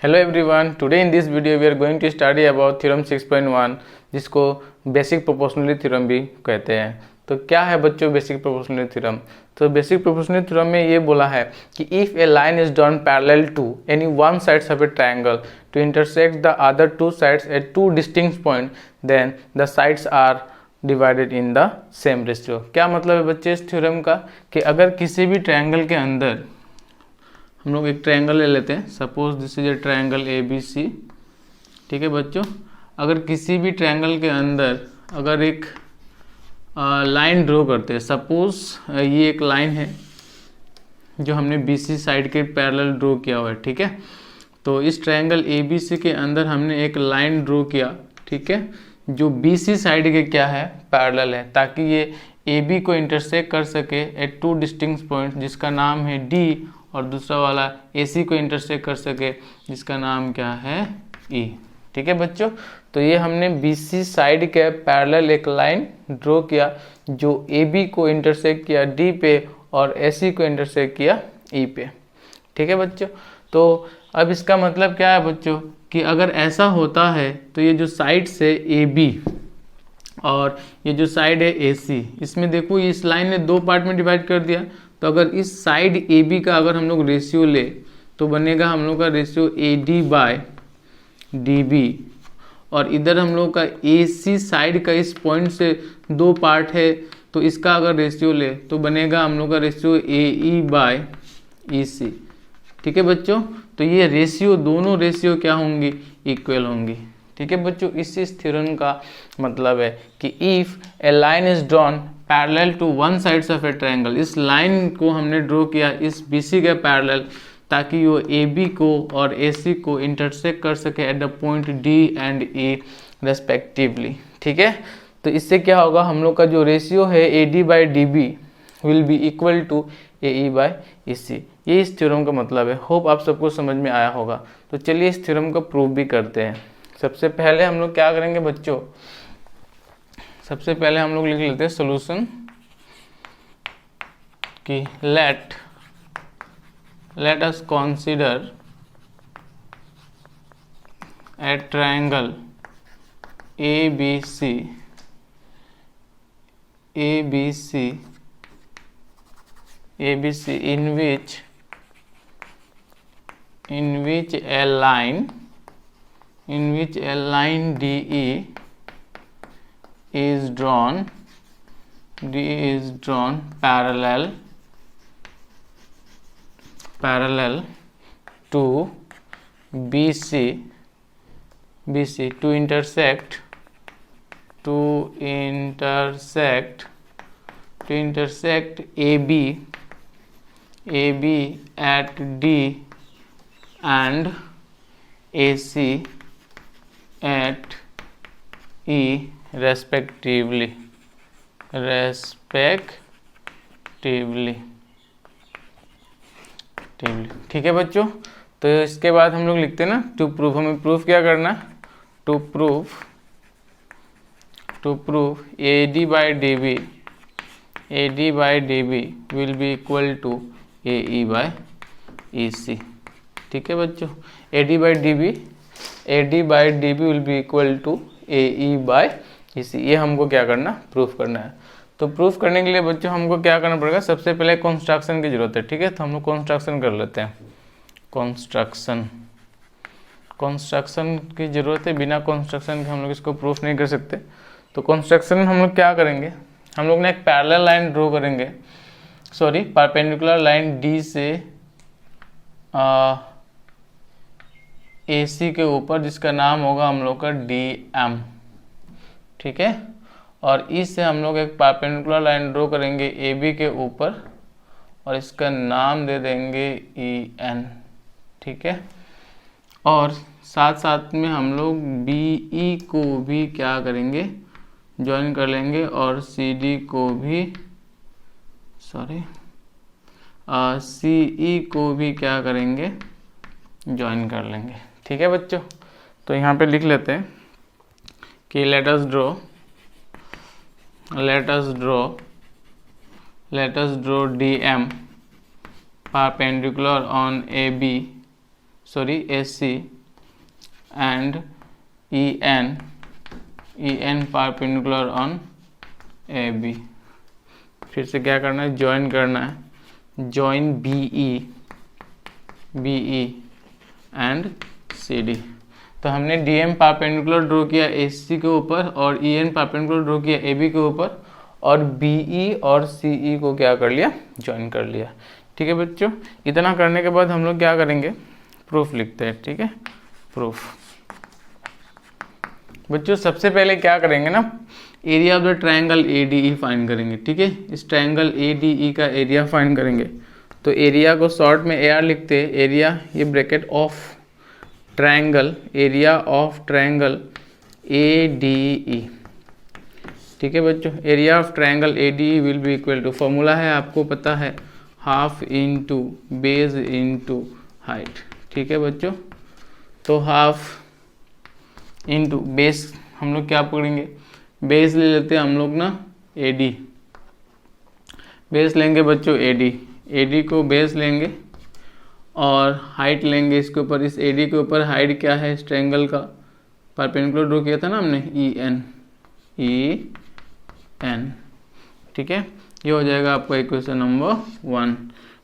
Hello everyone, today in this video we are going to study about theorem 6.1 जिसको basic proportionality theorem भी कहते हैं। तो क्या है बच्चों बेसिक प्रोपोर्शनलिटी थ्योरम? तो बेसिक प्रोपोर्शनलिटी थ्योरम में ये बोला है कि if a line is drawn parallel to any one sides of a triangle to intersect the other two sides at two distinct point then the sides are divided in the same ratio. क्या मतलब है बच्चे इस theorem का कि अगर किसी भी ट्रायंगल के अंदर हम लोग एक ट्रायंगल ले लेते हैं, suppose this is a triangle A B C. ठीक है बच्चों, अगर किसी भी ट्रायंगल के अंदर अगर एक लाइन ड्रॉ करते हैं, सपोज ये एक लाइन है जो हमने बी सी साइड के पैरेलल ड्रॉ किया हुआ है। ठीक है, तो इस ट्रायंगल ए बी सी के अंदर हमने एक लाइन ड्रॉ किया, ठीक है, जो बी सी साइड के क्या है पैरेलल है, ताकि ये ए बी को इंटरसेक्ट कर सके एट टू डिस्टिंक्ट पॉइंट जिसका नाम है डी, और दूसरा वाला AC को इंटरसेक्ट कर सके जिसका नाम क्या है E। ठीक है बच्चों, तो ये हमने BC साइड के पैरेलल एक लाइन ड्रॉ किया जो AB को इंटरसेक्ट किया D पे और AC को इंटरसेक्ट किया E पे। ठीक है बच्चों, तो अब इसका मतलब क्या है बच्चों कि अगर ऐसा होता है तो ये जो साइड है AB और ये जो साइड है AC, इसमें देखो इस लाइन ने दो पार्ट में डिवाइड कर दिया। तो अगर इस साइड AB का अगर हम लोग रेशियो ले तो बनेगा हम लोग का रेशियो AD/DB, और इधर हम लोग का AC साइड का इस पॉइंट से दो पार्ट है तो इसका अगर रेशियो ले तो बनेगा हम लोग का रेशियो AE/EC। ठीक है बच्चों, तो ये रेशियो दोनों रेशियो क्या होंगी इक्वल होंगी। ठीक है बच्चों, इस थ्योरम का मतलब है कि if a line is drawn parallel to one sides of a triangle, इस लाइन को हमने ड्रॉ किया इस BC के पैरेलल ताकि वो AB को और AC को इंटरसेक्ट कर सके at the point D and E respectively. ठीक है, तो इससे क्या होगा हम लोग का जो रेशियो है AD/DB will be equal to AE/EC। ये इस थ्योरम का मतलब है। होप आप सबको समझ में आया होगा। तो चलिए इस थ्योरम को प्रूव भी करते हैं। सबसे पहले हम लोग क्या करेंगे बच्चों, सबसे पहले हम लोग लिख लेते हैं सॉल्यूशन कि let us consider a triangle ABC in which a line DE is drawn parallel to BC to intersect AB at D and AC at E respectively। ठीक है बच्चों, तो इसके बाद हम लोग लिखते हैं ना टू प्रूफ। हमें प्रूफ क्या करना, to proof AD/DB will be equal to AE/EC। ठीक है बच्चों, AD/DB will be equal to AE/EC। ये हमको क्या करना, प्रूफ करना है। तो प्रूफ करने के लिए बच्चों हमको क्या करना पड़ेगा, सबसे पहले कंस्ट्रक्शन की जरूरत है। ठीक है, तो हम लोग कंस्ट्रक्शन कर लेते हैं। कंस्ट्रक्शन की जरूरत है, बिना कंस्ट्रक्शन के हम लोग इसको प्रूफ नहीं कर सकते। तो कंस्ट्रक्शन हम लोग क्या करेंगे, हम लोग ने एक पैरेलल लाइन ड्रॉ करेंगे, परपेंडिकुलर लाइन D से AC के ऊपर जिसका नाम होगा हम लोग का DM। ठीक है, और इससे हम लोग एक परपेंडिकुलर लाइन ड्रॉ करेंगे AB के ऊपर और इसका नाम दे देंगे EN। ठीक है, और साथ साथ में हम लोग BE को भी क्या करेंगे, ज्वाइन कर लेंगे, और CD को भी CE को भी क्या करेंगे, ज्वाइन कर लेंगे। ठीक है बच्चों, तो यहाँ पे लिख लेते हैं कि let us draw DM perpendicular on AB AC and EN perpendicular on AB। फिर से क्या करना है, ज्वाइन करना है, ज्वाइन BE एंड CD। तो हमने DM परपेंडिकुलर ड्रॉ किया AC के ऊपर और EN परपेंडिकुलर ड्रॉ किया AB के ऊपर, और BE और CE को क्या कर लिया, ज्वाइन कर लिया। ठीक है बच्चों, इतना करने के बाद हम लोग क्या करेंगे, प्रूफ लिखते हैं। ठीक है, प्रूफ। बच्चों सबसे पहले क्या करेंगे ना, area of the triangle ADE find करेंगे। ठीक है, इस ट्रायंगल ADE का एरिया फाइंड करेंगे। तो एरिया को शॉर्ट में AR लिखते हैं, एरिया ये bracket of triangle, area of triangle ADE। ठीक है बच्चों, area of triangle ADE will be equal to, formula है आपको पता है, half into base into height. ठीक है बच्चों, तो हाफ इंटू बेस, हम लोग क्या पकड़ेंगे, बेस ले लेते हैं हम लोग ना AD, बेस लेंगे बच्चों AD को बेस लेंगे और हाइट लेंगे इसके ऊपर, इस AD के ऊपर हाइट क्या है, इस ट्रायंगल का परपेंडिकुलर ड्रॉ किया था ना हमने, EN। ठीक है, ये हो जाएगा आपका इक्वेशन नंबर 1।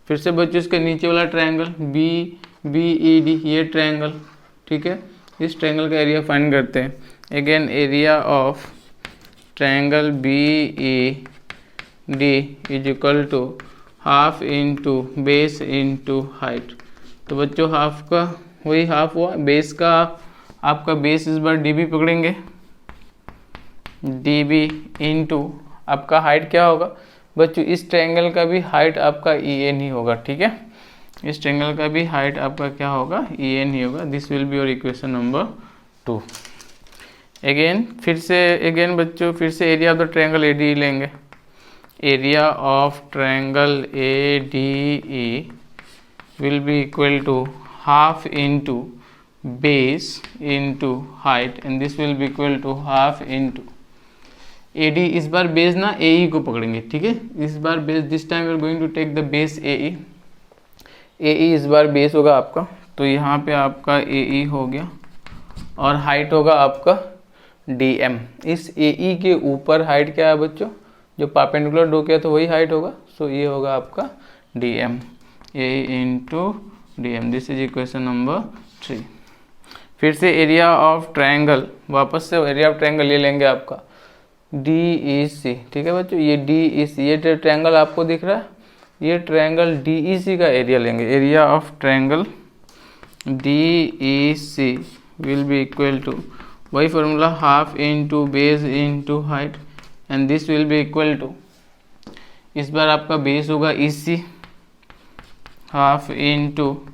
फिर से बच्चों इसके नीचे वाला ट्रायंगल BED, ये ट्रायंगल। ठीक है, इस ट्रायंगल का एरिया फाइंड करते हैं। Again area of triangle BED is equal to half into base into height. तो बच्चों हाफ का वही हाफ हुआ, बेस का आपका बेस इस बार DB पकड़ेंगे, DB इंटू आपका हाइट क्या होगा बच्चों, इस ट्रायंगल का भी हाइट आपका EN ही होगा। ठीक है, इस ट्रायंगल का भी हाइट आपका क्या होगा, EN ही होगा। This will be your equation number 2। Again बच्चों फिर से area of the triangle ADE लेंगे, area of triangle ADE will be equal to half into base into height and this will be equal to half into AD, इस बार base ना AE को पकड़ेंगे। ठीक है, इस बार base, this time we are going to take the base AE इस बार बेस होगा आपका, तो यहाँ पे आपका AE हो गया और हाइट होगा आपका DM। इस AE के ऊपर हाइट क्या है बच्चों, जो परपेंडिकुलर ड्रॉ किया तो वही हाइट होगा, सो ये होगा आपका DM, AE into DM। This is equation number 3। फिर से एरिया ऑफ ट्रायंगल, वापस से एरिया ऑफ ट्रायंगल ले लेंगे आपका DEC। ठीक है बच्चों, ये DEC, ये ट्रायंगल आपको दिख रहा है, ये ट्रायंगल DEC का एरिया लेंगे। Area of triangle DEC will be equal to, वही formula, half into base into height and this will be equal to, इस बार आपका बेस होगा EC, half into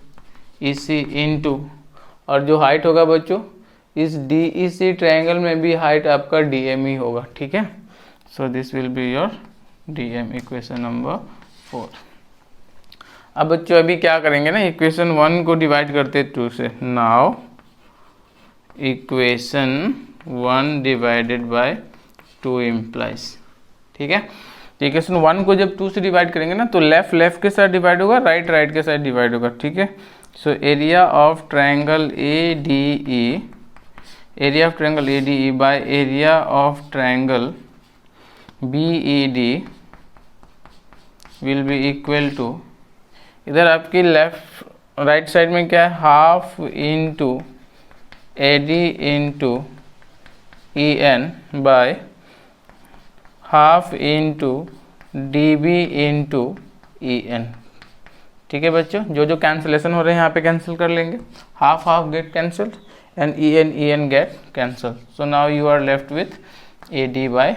EC into, और जो हाइट होगा बच्चों इस DEC ट्रायंगल में भी हाइट आपका DM ही होगा। ठीक है, so this will be your DM, equation number 4। अब बच्चों अभी क्या करेंगे ना, इक्वेशन 1 को डिवाइड करते 2 से। Now equation 1 divided by 2 implies. ठीक है, तो इक्वेशन 1 को जब 2 से डिवाइड करेंगे ना, तो लेफ्ट के साथ डिवाइड होगा, राइट के साथ डिवाइड होगा। ठीक है, so area of triangle ADE, area of triangle ADE by area of triangle BED will be equal to, इधर आपकी राइट साइड में क्या है, half into AD into EN by half into DB into EN। ठीक है बच्चों, जो cancellation हो रहे हैं यहाँ पे कैंसिल कर लेंगे, half gate cancelled and EN get cancelled. So now you are left with AD by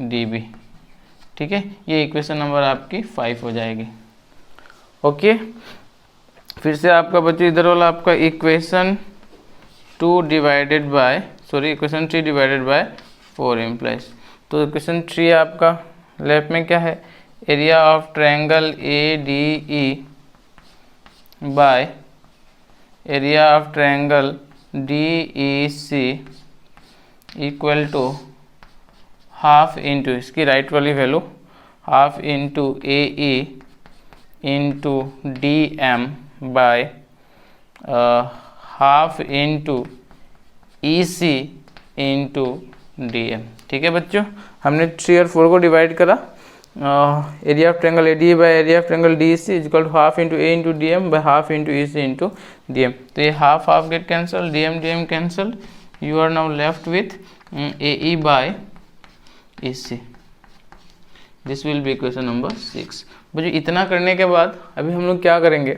DB। ठीक है, ये इक्वेशन नंबर आपकी 5 हो जाएगी। ओके, फिर से आपका बच्चों इधर वाला आपका equation 2 divided by, equation 3 divided by 4 implies. तो इक्वेशन 3 आपका लेफ्ट में क्या है, area of triangle ADE by area of triangle DEC equal to half into, इसकी राइट वाली value, half into AE into DM by half into E C into D M. ठीक है बच्चों, हमने 3 और 4 को डिवाइड करा। Area of triangle A D by area of triangle D C is equal to half into A into D M by half into E C into D M. तो ये half half get cancel, D M cancel, you are now left with A E by E C. This will be equation number 6। बच्चों इतना करने के बाद अभी हम लोग क्या करेंगे,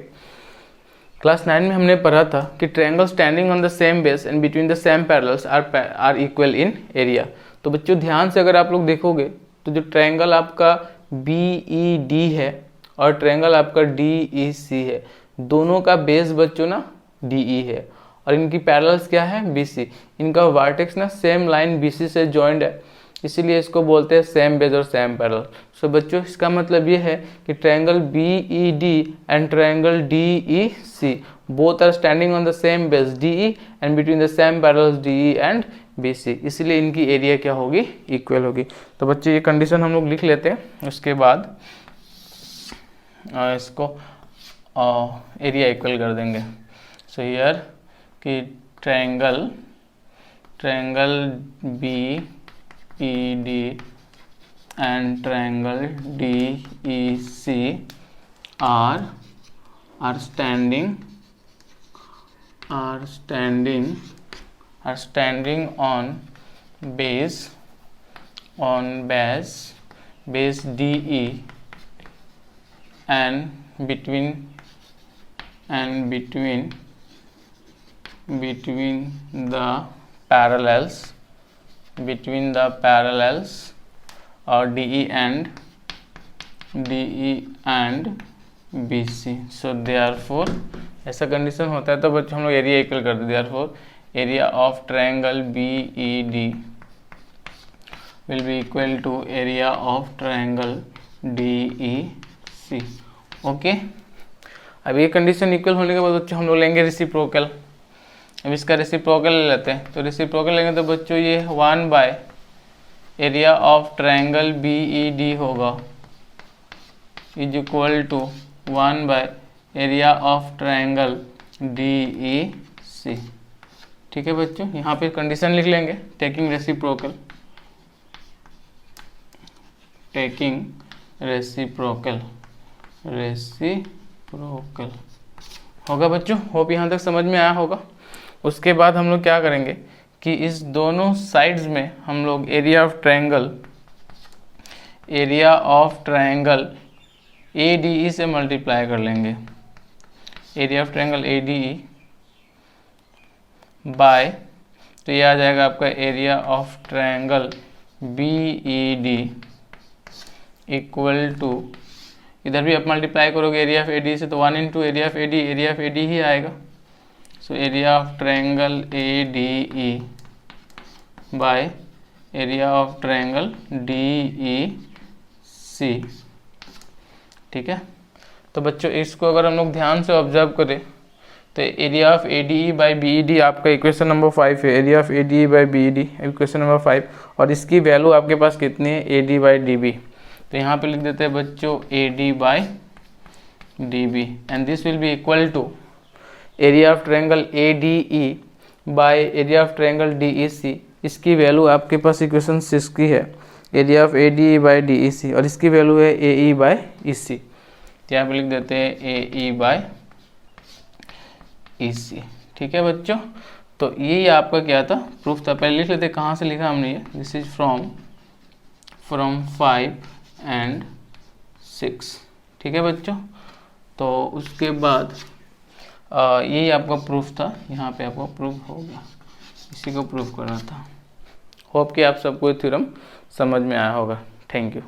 क्लास 9 में हमने पढ़ा था कि triangle standing on the same base and between the same parallels are equal in area. तो बच्चों ध्यान से अगर आप लोग देखोगे तो जो ट्रायंगल आपका बी ई डी है और ट्रायंगल आपका डी ई सी है, दोनों का बेस बच्चों ना डी ई है और इनकी पैरेलल्स क्या है, बी सी। इनका वर्टेक्स ना सेम लाइन बी सी से जॉइंड है, इसीलिए इसको बोलते हैं सेम बेस और सेम पैरेलल। सो बच्चों इसका मतलब ये है कि triangle B E D and triangle D E C both are standing on the same base D E and between the same parallels D E and B C, इसलिए इनकी area क्या होगी, इक्वल होगी। तो बच्चों ये कंडीशन हम लोग लिख लेते हैं, उसके बाद इसको एरिया इक्वल कर देंगे। सो हियर कि triangle B E D and triangle DEC are standing on base DE and between the parallels और DE and BC। So therefore ऐसा कंडीशन होता है तो बच्चों हम लोग एरिया इक्वल कर दें। Therefore area of triangle BED will be equal to area of triangle DEC। Okay, अब ये कंडीशन इक्वल होने के बाद बच्चों हम लोग लेंगे रेसिप्रोकल। अब इसका रेसिप्रोकल ले लेते हैं। तो रेसिप्रोकल लेंगे तो बच्चों ये 1 by area of triangle BED होगा is equal to 1 by area of triangle DEC। ठीक है बच्चों, यहाँ पे कंडीशन लिख लेंगे टेकिंग रेसिप्रोकल होगा बच्चों। होप यहाँ तक समझ में आया होगा। उसके बाद हम लोग क्या करेंगे कि इस दोनों साइड्स में हम लोग एरिया ऑफ ट्रायंगल ADE से मल्टीप्लाई कर लेंगे। Area of triangle ADE by, तो ये आ जाएगा आपका area of triangle BED equal to, इधर भी आप मल्टीप्लाई करोगे एरिया ऑफ AD से तो 1 इंटू एरिया ऑफ AD ही आएगा। सो area of triangle ADE by area of triangle DEC। ठीक है, तो बच्चों इसको अगर हम लोग ध्यान से ऑब्जर्व करें तो area of ADE by BED आपका इक्वेशन नंबर 5 है। Area of ADE by BED equation number 5, और इसकी वैल्यू आपके पास कितनी है, AD बाई DB। तो यहाँ पे लिख देते हैं बच्चों AD by DB and this will be equal to area of triangle ADE by area of triangle DEC। इसकी वैल्यू आपके पास इक्वेशन 6 की है, area of ADE by DEC, और इसकी वैल्यू है AE बाई EC। तो यहाँ पे लिख देते हैं AE बाई EC। ठीक है बच्चों, तो यही आपका क्या था, प्रूफ था। पहले लिख लेते कहाँ से लिखा हमने ये, दिस इज फ्रॉम 5 and 6। ठीक है बच्चों, तो उसके बाद यही आपका प्रूफ था, यहाँ पे आपका प्रूफ हो गया, इसी को प्रूफ करना था। होप कि आप सबको थ्योरम समझ में आया होगा। Thank you.